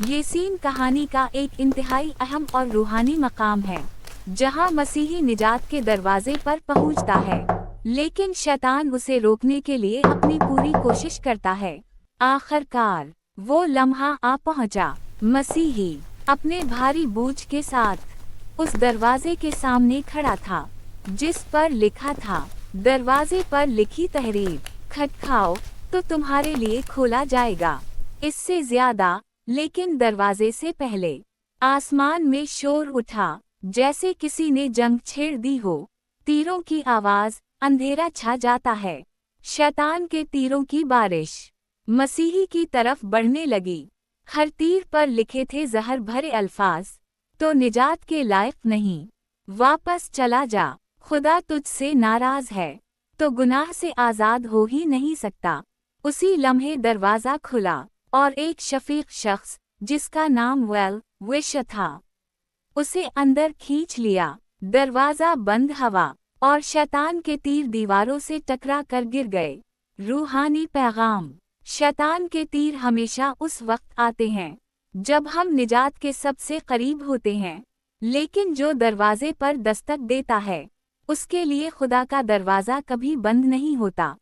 ये सीन कहानी का एक इंतहाई अहम और रूहानी मकाम है, जहां मसीही निजात के दरवाजे पर पहुंचता है, लेकिन शैतान उसे रोकने के लिए अपनी पूरी कोशिश करता है। आखिरकार वो लम्हा आ पहुंचा। मसीही अपने भारी बोझ के साथ उस दरवाजे के सामने खड़ा था, जिस पर लिखा था, दरवाजे पर लिखी तहरीर, खटखटाओ तो तुम्हारे लिए खोला जाएगा। इससे ज्यादा, लेकिन दरवाजे से पहले आसमान में शोर उठा, जैसे किसी ने जंग छेड़ दी हो। तीरों की आवाज, अंधेरा छा जाता है। शैतान के तीरों की बारिश मसीही की तरफ बढ़ने लगी। हर तीर पर लिखे थे जहर भरे अल्फाज, तो निजात के लायक नहीं, वापस चला जा, खुदा तुझसे नाराज है, तो गुनाह से आजाद हो ही नहीं सकता। उसी लम्हे दरवाजा खुला और एक शफीक शख्स, जिसका नाम विश था, उसे अंदर खींच लिया। दरवाजा बंद हवा और शैतान के तीर दीवारों से टकरा कर गिर गए। रूहानी पैगाम। शैतान के तीर हमेशा उस वक्त आते हैं जब हम निजात के सबसे करीब होते हैं, लेकिन जो दरवाजे पर दस्तक देता है, उसके लिए खुदा का दरवाजा कभी बंद नहीं होता।